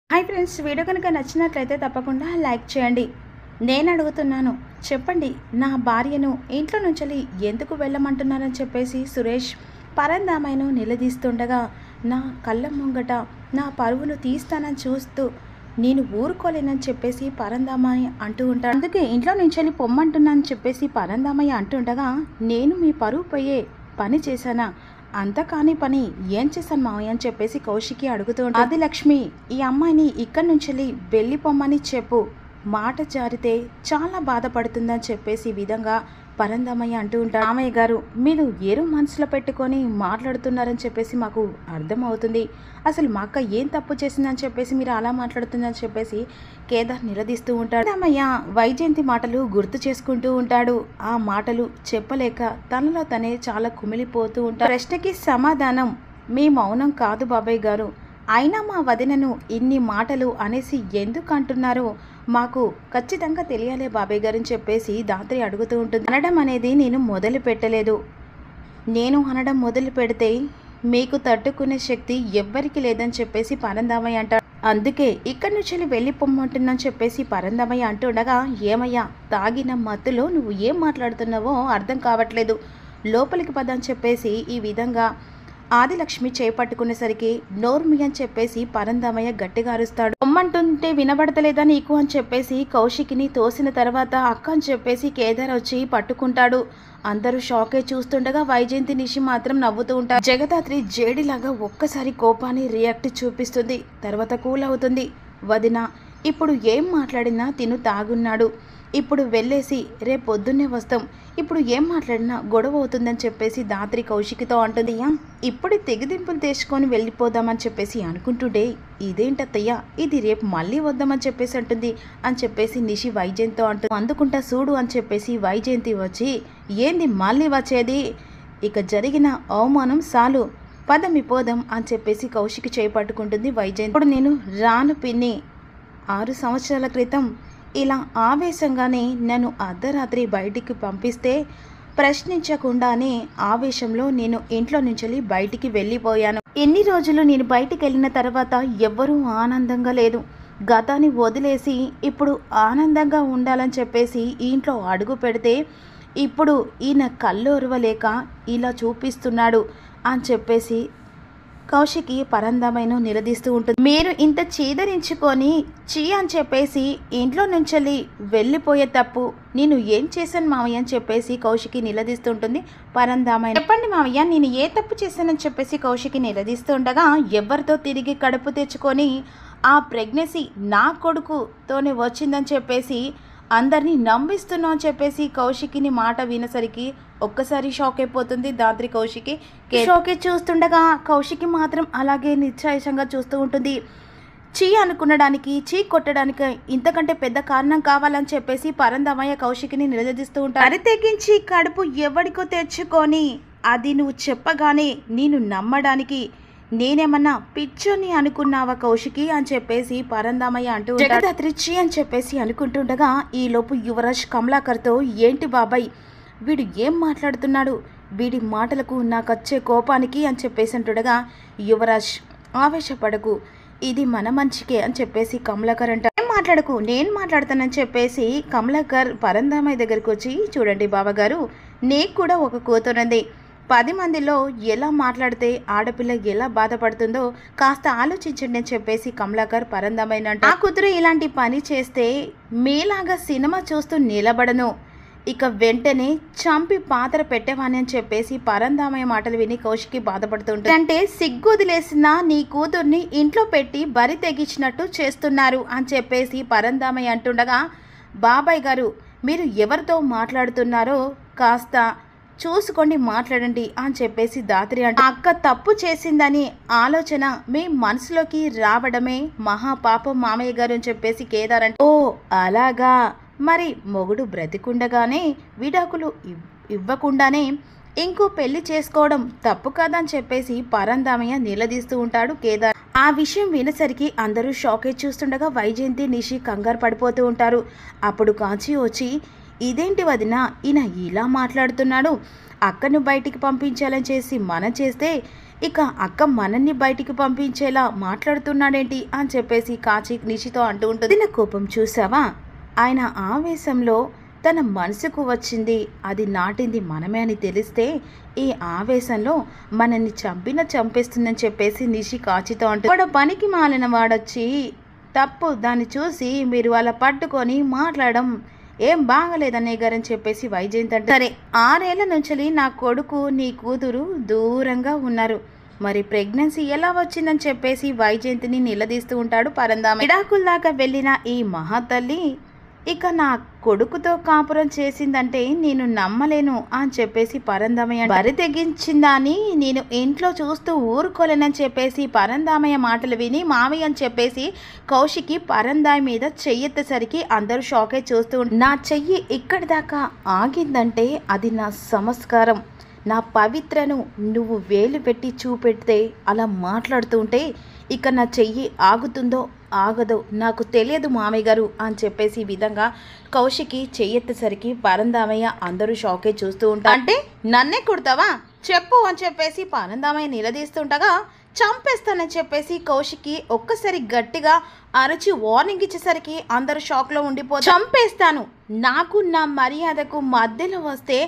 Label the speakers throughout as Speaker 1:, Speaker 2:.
Speaker 1: Hi friends, video కనుక నచ్చినట్లయితే తప్పకుండా లైక్ చేయండి. నేను అడుగుతున్నాను, చెప్పండి, నా భార్యను ఇంట్లో నుంచి ఎందుకు వెళ్ళమంటున్నారని చెప్పేసి సురేష్ పరంధామయ్యను నిలదీస్తుండగా, నా కళ్ళ ముంగట నా పరువును తీస్తానని చూస్తూ నేను ఊరుకోలేనని చెప్పేసి పరంధామయ్య అంటూ ఉంటాడు. అందుకే ఇంట్లో నుంచి పొమ్మంటున్నానని చెప్పేసి పరంధామయ్య అంటుండగా, నేను మీ పరువు పోయే పని చేశానా? అంత కాని పని ఏం చేశాను మావయ్య అని చెప్పేసి కౌశికి అడుగుతూ ఉంటాడు. ఆదిలక్ష్మి, ఈ అమ్మాయిని ఇక్కడి నుంచి వెళ్ళిపోమ్మని చెప్పు, మాట జారితే చాలా బాధపడుతుందని చెప్పేసి విధంగా పరంధామయ్య అంటూ ఉంటాడు. మామయ్య గారు, మీరు ఏరో మనసులో పెట్టుకొని మాట్లాడుతున్నారని చెప్పేసి మాకు అర్థమవుతుంది. అసలు మా అక్క ఏం తప్పు చేసిందని చెప్పేసి మీరు అలా మాట్లాడుతుందని చెప్పేసి కేదార్ నిలదీస్తూ ఉంటాడు. రామయ్య వైజయంతి మాటలు గుర్తు చేసుకుంటూ ఉంటాడు. ఆ మాటలు చెప్పలేక తనలో తనే చాలా కుమిలిపోతూ ఉంటాడు. ప్రశ్నకి సమాధానం మీ మౌనం కాదు బాబాయ్ గారు. అయినా మా వదినను ఇన్ని మాటలు అనేసి ఎందుకు అంటున్నారో మాకు ఖచ్చితంగా తెలియాలే బాబాయ్ గారు అని చెప్పేసి దాత్రి అడుగుతూ ఉంటుంది. అనడం అనేది నేను మొదలు పెట్టలేదు. నేను అనడం మొదలు పెడితే మీకు తట్టుకునే శక్తి ఎవ్వరికి లేదని చెప్పేసి పరంధామయ్య అంటాడు. అందుకే ఇక్కడి నుంచి వెళ్ళిపోమ్మంటున్నాను చెప్పేసి పరంధామయ్య అంటుండగా, ఏమయ్యా, తాగిన మత్తులో నువ్వు ఏం మాట్లాడుతున్నావో అర్థం కావట్లేదు, లోపలికి పదని చెప్పేసి ఈ విధంగా ఆదిలక్ష్మి చేపట్టుకునేసరికి నోర్మి అని చెప్పేసి పరంధామయ్య గట్టిగా అరుస్తాడు. పొమ్మంటుంటే వినబడతలేదా నీకు అని చెప్పేసి కౌశికిని తోసిన తర్వాత అక్క అని చెప్పేసి కేదార్ వచ్చి పట్టుకుంటాడు. అందరూ షాకే చూస్తుండగా వైజయంతి నిషి మాత్రం నవ్వుతూ ఉంటారు. జగదాత్రి జేడిలాగా ఒక్కసారి కోపాన్ని రియాక్ట్ చూపిస్తుంది. తర్వాత కూల్ అవుతుంది. వదిన, ఇప్పుడు ఏం మాట్లాడినా తిను తాగున్నాడు, ఇప్పుడు వెళ్ళేసి రేపు పొద్దున్నే వస్తాం, ఇప్పుడు ఏం మాట్లాడినా గొడవ అవుతుందని చెప్పేసి దాత్రి కౌశికితో అంటుంది. ఇప్పుడు తెగదింపులు తెచ్చుకొని వెళ్ళిపోదామని చెప్పేసి అనుకుంటుండే, ఇదేంటత్తయ్య, ఇది రేపు మళ్ళీ వద్దామని చెప్పేసి అంటుంది అని చెప్పేసి నిషి వైజయంతితో అంటుంది. అందుకుంటా చూడు అని చెప్పేసి వైజయంతి వచ్చి, ఏంది మళ్ళీ వచ్చేది, ఇక జరిగిన అవమానం చాలు, పదమి పోదాం అని చెప్పేసి కౌశికి చేపట్టుకుంటుంది వైజయంతి. ఇప్పుడు నేను రాను పిన్ని, 6 సంవత్సరాల క్రితం ఇలా ఆవేశంగానే నన్ను అర్ధరాత్రి బయటికి పంపిస్తే ప్రశ్నించకుండానే ఆవేశంలో నేను ఇంట్లో నుంచి బయటికి వెళ్ళిపోయాను. ఎన్ని రోజులు నేను బయటికి వెళ్ళిన తర్వాత ఎవ్వరూ ఆనందంగా లేదు. గతాన్ని వదిలేసి ఇప్పుడు ఆనందంగా ఉండాలని చెప్పేసి ఇంట్లో అడుగు పెడితే ఇప్పుడు ఈయన కళ్ళోరవలేక ఇలా చూపిస్తున్నాడు అని చెప్పేసి కౌశికి పరంధామయ్యను నిలదీస్తూ ఉంటుంది. మీరు ఇంత చీదరించుకొని చీ అని చెప్పేసి ఇంట్లో నుంచి వెళ్ళిపోయే తప్పు నేను ఏం చేశాను మావయ్య అని చెప్పేసి కౌశికి నిలదీస్తూ ఉంటుంది పరంధామయ్య. చెప్పండి మావయ్య, నేను ఏ తప్పు చేశానని చెప్పేసి కౌశికి నిలదీస్తూ ఉండగా, ఎవరితో తిరిగి కడుపు తెచ్చుకొని ఆ ప్రెగ్నెన్సీ నా కొడుకుతోనే వచ్చిందని చెప్పేసి అందరినీ నమ్మిస్తున్నాం అని చెప్పేసి కౌశికిని మాట వినసరికి ఒక్కసారి షాక్ అయిపోతుంది దాత్రి కౌశికి. షాకే చూస్తుండగా కౌశికి మాత్రం అలాగే నిశ్చయంగా చూస్తూ ఉంటుంది. చీ అనుకునడానికి, చీ కొట్టడానికి ఇంతకంటే పెద్ద కారణం కావాలని చెప్పేసి పరంధామయ్య కౌశికిని నిలదీస్తూ ఉంటాడు. అరి తెగించి కడుపు ఎవడికో తెచ్చుకొని అది నువ్వు చెప్పగానే నేను నమ్మడానికి నేనేమన్నా పిచ్చోని అనుకున్నావా కౌశికి అని చెప్పేసి పరంధామయ్య అంటూ జగదాత్రి చీ అని చెప్పేసి అనుకుంటుండగా, ఈలోపు యువరాజ్ కమలాకర్తో, ఏంటి బాబాయ్, వీడు ఏం మాట్లాడుతున్నాడు, వీడి మాటలకు నాకొచ్చే కోపానికి అని చెప్పేసి అంటుండగా, యువరాజ్ ఆవేశపడకు, ఇది మన మంచికే అని చెప్పేసి కమలాకర్ అంట. ఏం మాట్లాడకు, నేను మాట్లాడతానని చెప్పేసి కమలాకర్ పరంధామయ్య దగ్గరికి వచ్చి, చూడండి బావగారు, నీకు కూడా ఒక కూతురుంది, 10 మందిలో ఎలా మాట్లాడితే ఆడపిల్ల ఎలా బాధపడుతుందో కాస్త ఆలోచించండి అని చెప్పేసి కమలాకర్ పరంధామయ్య అంట. ఆ కూతురు ఇలాంటి పని చేస్తే మీలాగా సినిమా చూస్తూ నిలబడను, ఇక వెంటనే చంపి పాత్ర పెట్టేవాని అని చెప్పేసి పరంధామయ్య మాటలు విని కౌశికి బాధపడుతుంటుంది. అంటే సిగ్గుదిలేసిన నీ కూతుర్ని ఇంట్లో పెట్టి బరి తెగించినట్టు చేస్తున్నారు అని చెప్పేసి పరంధామయ్య అంటుండగా, బాబాయ్ గారు, మీరు ఎవరితో మాట్లాడుతున్నారో కాస్త చూసుకొని మాట్లాడండి అని చెప్పేసి దాత్రి అంటే, అక్క తప్పు చేసిందని ఆలోచన మీ మనసులోకి రావడమే మహాపాపం మామయ్య గారు అని చెప్పేసి కేదార్ అంటే, ఓ అలాగా, మరి మొగుడు బ్రతికుండగానే విడాకులు ఇవ్వకుండానే ఇంకో పెళ్లి చేసుకోవడం తప్పు కాదని చెప్పేసి పరంధామయ్య నిలదీస్తూ ఉంటాడు కేదార్. ఆ విషయం వినేసరికి అందరూ షాకే చూస్తుండగా వైజయంతి నిషి కంగారు పడిపోతూ ఉంటారు. అప్పుడు కాంచి వచ్చి, ఇదేంటి వదిన, ఈయన ఇలా మాట్లాడుతున్నాడు, అక్కను బయటికి పంపించాలని చేసి మనం చేస్తే ఇక అక్క మనల్ని బయటికి పంపించేలా మాట్లాడుతున్నాడేంటి అని చెప్పేసి కాచి నిషితో అంటూ ఉంటుంది. నా కోపం చూసావా, ఆయన ఆవేశంలో తన మనసుకు వచ్చింది అది నాటింది మనమే అని తెలిస్తే ఈ ఆవేశంలో మనల్ని చంపేస్తుందని చెప్పేసి నిషి కాచితో అంటూ వాడు పనికి మాలిన వాడొచ్చి తప్పు దాన్ని చూసి మీరు అలా పట్టుకొని మాట్లాడడం ఏం బాగలేదన్నయ్య గారని చెప్పేసి వైజయంతి అంటే సరే 6 ఏళ్ల నుంచి నా కొడుకు నీ కూతురు దూరంగా ఉన్నారు, మరి ప్రెగ్నెన్సీ ఎలా వచ్చిందని చెప్పేసి వైజయంతిని నిలదీస్తూ ఉంటాడు పరంధామ. విడాకుల దాకా వెళ్ళిన ఈ మహాతల్లి ఇక నా కొడుకుతో కాపురం చేసిందంటే నేను నమ్మలేను అని చెప్పేసి పరంధామయ్య బరి తెగించిందని నేను ఇంట్లో చూస్తూ ఊరుకోలేనని చెప్పేసి పరంధామయ్య మాటలు విని మావయ్య అని చెప్పేసి కౌశికి పరంధాయి మీద చెయ్యెత్తేసరికి అందరూ షాకే చూస్తూ నా చెయ్యి ఇక్కడి దాకా ఆగిందంటే అది నా సంస్కారం, నా పవిత్రను నువ్వు వేలు పెట్టి చూపెడితే అలా మాట్లాడుతూ ఉంటే ఇక నా చెయ్యి ఆగుతుందో ఆగదో నాకు తెలియదు మామయ్య గారు అని చెప్పేసి ఈ విధంగా కౌశికి చెయ్యెత్తేసరికి పరంధామయ్య అందరూ షాకే చూస్తూ ఉంటారు. అంటే నన్నే కుడతావా చెప్పు అని చెప్పేసి పరంధామయ్య నిలదీస్తుండగా చంపేస్తానని చెప్పేసి కౌశికి ఒక్కసారి గట్టిగా అరచి వార్నింగ్ ఇచ్చేసరికి అందరూ షాక్లో ఉండిపోతారు. చంపేస్తాను, నాకు నా మర్యాదకు మధ్యలో వస్తే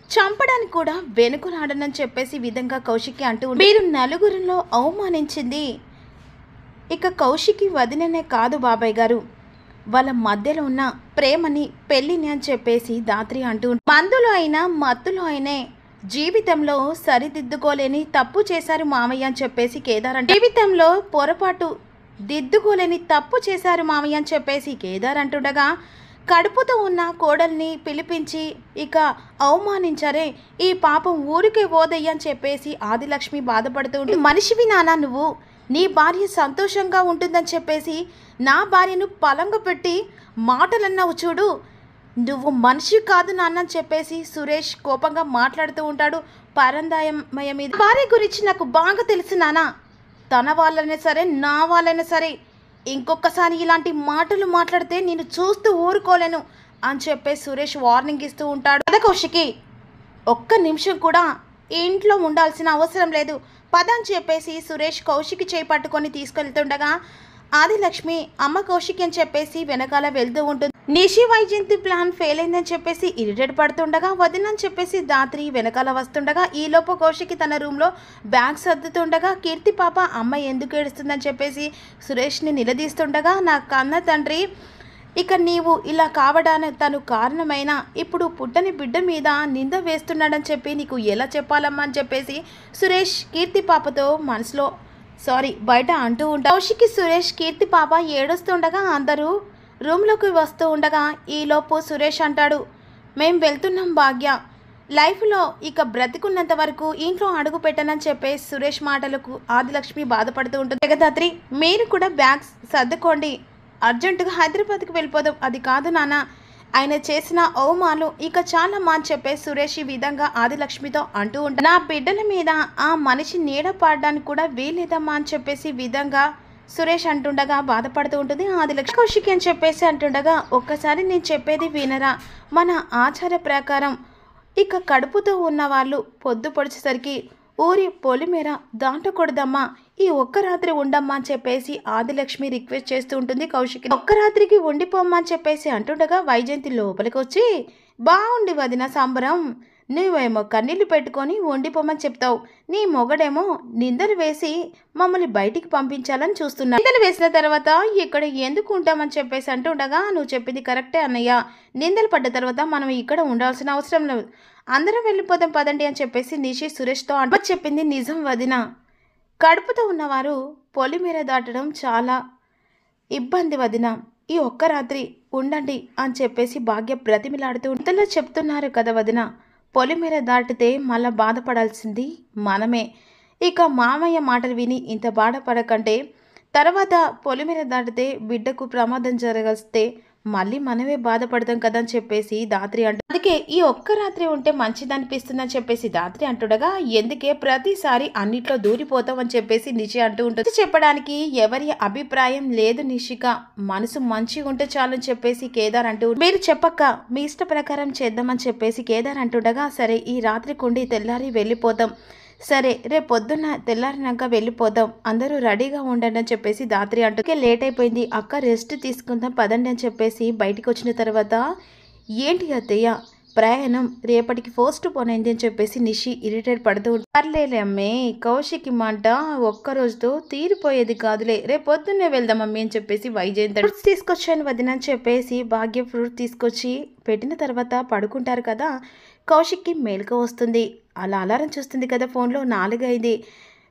Speaker 1: చంపడానికి కూడా వెనుకలాడనని చెప్పేసి విధంగా కౌశికి అంటూ మీరు నలుగురిలో అవమానించింది ఇక కౌశికి వదిననే కాదు బాబాయ్ గారు, వాళ్ళ మధ్యలో ఉన్న ప్రేమని పెళ్ళిని అని చెప్పేసి దాత్రి అంటూ మందులో అయినా మత్తులో అయినా జీవితంలో సరిదిద్దుకోలేని తప్పు చేశారు మామయ్య అని చెప్పేసి కేదార్ అంటే జీవితంలో పొరపాటు దిద్దుకోలేని తప్పు చేశారు మామయ్య అని చెప్పేసి కేదార్ అంటుండగా కడుపుతో ఉన్న కోడల్ని పిలిపించి ఇక అవమానించారే ఈ పాపం ఊరికే ఓదయ్య అని చెప్పేసి ఆదిలక్ష్మి బాధపడుతూ ఉంటుంది. మనిషివి నాన్న నువ్వు, నీ భార్య సంతోషంగా ఉంటుందని చెప్పేసి నా భార్యను పలంగా పెట్టి మాటలన్నావు చూడు, నువ్వు మనిషి కాదు నాన్న అని చెప్పేసి సురేష్ కోపంగా మాట్లాడుతూ ఉంటాడు పరంధామయ్య మీద. భార్య గురించి నాకు బాగా తెలుసు నాన్న, తన వాళ్ళైనా సరే నా వాళ్ళైనా సరే ఇంకొకసారి ఇలాంటి మాటలు మాట్లాడితే నేను చూస్తూ ఊరుకోలేను అని చెప్పేసి సురేష్ వార్నింగ్ ఇస్తూ ఉంటాడు. అదే కౌశికి ఒక్క నిమిషం కూడా ఇంట్లో ఉండాల్సిన అవసరం లేదు పద అని చెప్పేసి సురేష్ కౌశికి చేయి పట్టుకొని తీసుకెళ్తుండగా ఆదిలక్ష్మి అమ్మ కౌశికి అని చెప్పేసి వెనకాల వెళ్తూ ఉంటుంది. నిషి వైజయంతి ప్లాన్ ఫెయిల్ అయిందని చెప్పేసి ఇరిటేట్ పడుతుండగా వదినని చెప్పేసి దాత్రి వెనకాల వస్తుండగా ఈలోపు కౌశికి తన రూమ్లో బ్యాగ్ సర్దుతుండగా కీర్తి పాప అమ్మ ఎందుకు ఏడుస్తుందని చెప్పేసి సురేష్ని నిలదీస్తుండగా నా కన్న తండ్రి ఇక నీవు ఇలా కావడానికి తను కారణమైన ఇప్పుడు పుట్టని బిడ్డ మీద నింద వేస్తున్నాడని చెప్పి నీకు ఎలా చెప్పాలమ్మా అని చెప్పేసి సురేష్ కీర్తి పాపతో మనసులో బయట అంటూ ఉంటా. కౌశికి సురేష్ కీర్తి పాప ఏడుస్తుండగా అందరూ రూమ్లోకి వస్తూ ఉండగా ఈలోపు సురేష్ అంటాడు మేం వెళ్తున్నాం భాగ్య, లైఫ్లో ఇక బ్రతికున్నంత వరకు ఇంట్లో అడుగు పెట్టనని చెప్పేసి సురేష్ మాటలకు ఆదిలక్ష్మి బాధపడుతూ ఉంటుంది. జగదాత్రి మీరు కూడా బ్యాగ్స్ సర్దుకోండి, అర్జెంటుగా హైదరాబాద్కి వెళ్ళిపోదాం. అది కాదు నాన్న, ఆయన చేసిన అవమానాలు ఇక చాలా మా అని చెప్పేసి సురేష్ ఈ విధంగా ఆదిలక్ష్మితో అంటూ ఉంటాడు. నా బిడ్డల మీద ఆ మనిషి నీడ పాడడానికి కూడా వీలేదమ్మా అని చెప్పేసి విధంగా సురేష్ అంటుండగా బాధపడుతూ ఉంటుంది ఆదిలక్ష్మి. కౌశికి అని చెప్పేసి అంటుండగా ఒక్కసారి నేను చెప్పేది వినరా, మన ఆచార ప్రకారం ఇక కడుపుతో ఉన్న వాళ్ళు పొద్దు పొడిచేసరికి ఊరి పొలిమేర దాటకూడదమ్మా, ఈ ఒక్క రాత్రి ఉండమ్మా అని చెప్పేసి ఆదిలక్ష్మి రిక్వెస్ట్ చేస్తూ ఉంటుంది కౌశికి. ఒక్క రాత్రికి ఉండిపోమ్మా అని చెప్పేసి అంటుండగా వైజయంతి లోపలికి వచ్చి బాగుండి వదిన సంబరం, నువ్వేమో కన్నీళ్లు పెట్టుకొని ఉండిపోమని చెప్తావు, నీ మొగడేమో నిందలు వేసి మమ్మల్ని బయటికి పంపించాలని చూస్తున్నా. నిందలు వేసిన తర్వాత ఇక్కడ ఎందుకు ఉంటామని చెప్పేసి అంటుండగా నువ్వు చెప్పింది కరెక్టే అన్నయ్య, నిందలు పడ్డ తర్వాత మనం ఇక్కడ ఉండాల్సిన అవసరం లేదు, అందరం వెళ్ళిపోదాం పదండి అని చెప్పేసి నిషి సురేష్తో అంటే చెప్పింది నిజం వదిన, కడుపుతో ఉన్నవారు పొలిమేర దాటడం చాలా ఇబ్బంది వదిన, ఈ ఒక్క రాత్రి ఉండండి అని చెప్పేసి భాగ్య బ్రతిమిలాడుతూ ఇంతలో చెప్తున్నారు కదా వదిన, పొలిమేర దాటితే మళ్ళా బాధపడాల్సింది మనమే, ఇక మామయ్య మాటలు విని ఇంత బాధపడకంటే తర్వాత పొలిమేర దాటితే బిడ్డకు ప్రమాదం జరగస్తే మళ్ళీ మనమే బాధపడతాం కదా అని చెప్పేసి దాత్రి అంటు. అందుకే ఈ ఒక్క రాత్రి ఉంటే మంచిదనిపిస్తుందని చెప్పేసి దాత్రి అంటుండగా ఎందుకే ప్రతిసారి అన్నిట్లో దూరిపోతాం అని చెప్పేసి నిషి అంటూ ఉంటుంది. చెప్పడానికి ఎవరి అభిప్రాయం లేదు నిషిక, మనసు మంచిగా ఉంటే చాలని చెప్పేసి కేదార్ అంటూ మీరు చెప్పక్క మీ ఇష్ట ప్రకారం చేద్దామని చెప్పేసి కేదార్ అంటుండగా సరే ఈ రాత్రి కుండి తెల్లారి వెళ్ళిపోతాం, సరే రేపు పొద్దున్న తెల్లారినాక వెళ్ళిపోదాం, అందరూ రెడీగా ఉండండి అని చెప్పేసి ధాత్రి అంటూ లేట్ అయిపోయింది, అక్క రెస్ట్ తీసుకుందాం పదండి అని చెప్పేసి బయటికి వచ్చిన తర్వాత ఏంటి అత్తయ్య ప్రయాణం రేపటికి పోస్ట్ పోన్ అయింది అని చెప్పేసి నిషి ఇరిటేట్ పడుతూ పర్లేలే అమ్మే, కౌశికి మాట ఒక్కరోజుతో తీరిపోయేది కాదులే, రేపు పొద్దున్నే వెళ్దాం మమ్మీ అని చెప్పేసి వైజయంతి ఫ్రూట్స్ తీసుకొచ్చాను వదిన అని చెప్పేసి భాగ్య ఫ్రూట్ తీసుకొచ్చి పెట్టిన తర్వాత పడుకుంటారు కదా. కౌశిక్కి మేలుక వస్తుంది, అలా అలారం చూస్తుంది కదా ఫోన్లో 4 అయింది,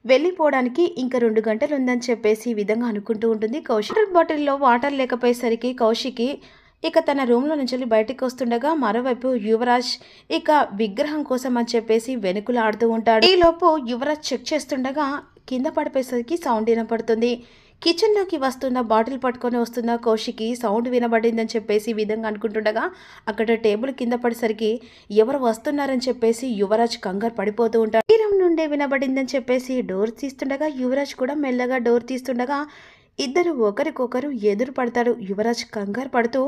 Speaker 1: వెళ్ళిపోవడానికి ఇంకా 2 గంటలు ఉందని చెప్పేసి ఈ విధంగా అనుకుంటూ ఉంటుంది. కౌశిక్ వాటర్ బాటిల్లో వాటర్ లేకపోయేసరికి కౌశిక్కి ఇక తన రూమ్లో నుంచి బయటికి వస్తుండగా మరోవైపు యువరాజ్ ఇక విగ్రహం కోసం అని చెప్పేసి వెనుకలు ఆడుతూ ఉంటాడు. ఈలోపు యువరాజ్ చెక్ చేస్తుండగా కింద పడిపోయేసరికి సౌండ్ వినపడుతుంది. కిచెన్లోకి వస్తున్న బాటిల్ పట్టుకొని వస్తున్న కౌశికి సౌండ్ వినబడిందని చెప్పేసి ఈ విధంగా అనుకుంటుండగా అక్కడ టేబుల్ కింద పడేసరికి ఎవరు వస్తున్నారని చెప్పేసి యువరాజ్ కంగారు పడిపోతూ ఉంటాడు. ఈ రూమ్ నుండే వినబడిందని చెప్పేసి డోర్ తీస్తుండగా యువరాజ్ కూడా మెల్లగా డోర్ తీస్తుండగా ఇద్దరు ఒకరికొకరు ఎదురు పడతారు. యువరాజ్ కంగారు పడుతూ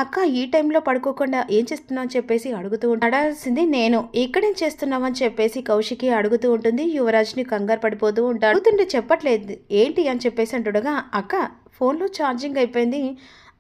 Speaker 1: అక్క ఈ టైంలో పడుకోకుండా ఏం చేస్తున్నావు అని చెప్పేసి అడుగుతూ అడాల్సింది నేను, ఇక్కడేం చేస్తున్నావు అని చెప్పేసి కౌశికి అడుగుతూ ఉంటుంది. యువరాజ్ని కంగారు పడిపోతూ ఉంటాడు. అడుగుతుంటే చెప్పట్లేదు ఏంటి అని చెప్పేసి అంటుండగా అక్క ఫోన్లో ఛార్జింగ్ అయిపోయింది,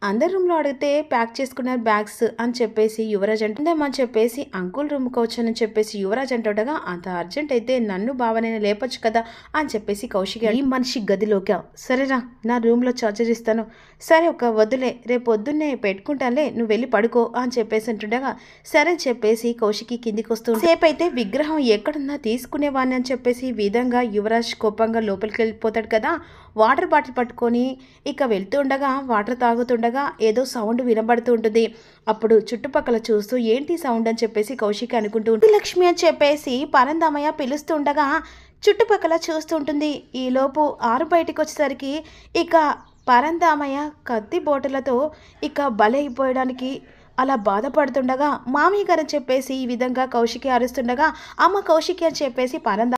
Speaker 1: అందరి రూమ్లో అడిగితే ప్యాక్ చేసుకున్నారు బ్యాగ్స్ అని చెప్పేసి యువరాజ్ అంటుందేమని చెప్పేసి అంకుల్ రూమ్కి వచ్చానని చెప్పేసి యువరాజ్ అంటుండగా అంత అర్జెంట్ అయితే నన్ను బావనైనా లేపొచ్చు కదా అని చెప్పేసి కౌశికి ఈ మనిషి గదిలోకి సరేరా నా రూమ్లో ఛార్జర్ ఇస్తాను, సరే ఒక వద్దులే రేపు పొద్దున్నే పెట్టుకుంటానులే నువ్వు వెళ్ళి పడుకో అని చెప్పేసి అంటుండగా సరే అని చెప్పేసి కౌశికి కిందికి వస్తూ సేపు అయితే విగ్రహం ఎక్కడున్నా తీసుకునేవాడిని అని చెప్పేసి ఈ విధంగా యువరాజ్ కోపంగా లోపలికి వెళ్ళిపోతాడు కదా. వాటర్ బాటిల్ పట్టుకొని ఇక వెళ్తూ ఉండగా వాటర్ తాగుతుండగా ఏదో సౌండ్ వినబడుతూ ఉంటుంది. అప్పుడు చుట్టుపక్కల చూస్తూ ఏంటి సౌండ్ అని చెప్పేసి కౌశికి అనుకుంటూ ఉంటుంది. లక్ష్మి అని చెప్పేసి పరందామయ్య పిలుస్తూ ఉండగా చుట్టుపక్కల చూస్తూ ఉంటుంది. ఈలోపు ఆరు బయటికి వచ్చేసరికి ఇక పరందామయ్య కత్తి బోటులతో ఇక బలైపోయడానికి అలా బాధపడుతుండగా మామయ్య గారు అని చెప్పేసి ఈ విధంగా కౌశికి అరుస్తుండగా అమ్మ కౌశికి అని చెప్పేసి పరందామయ్య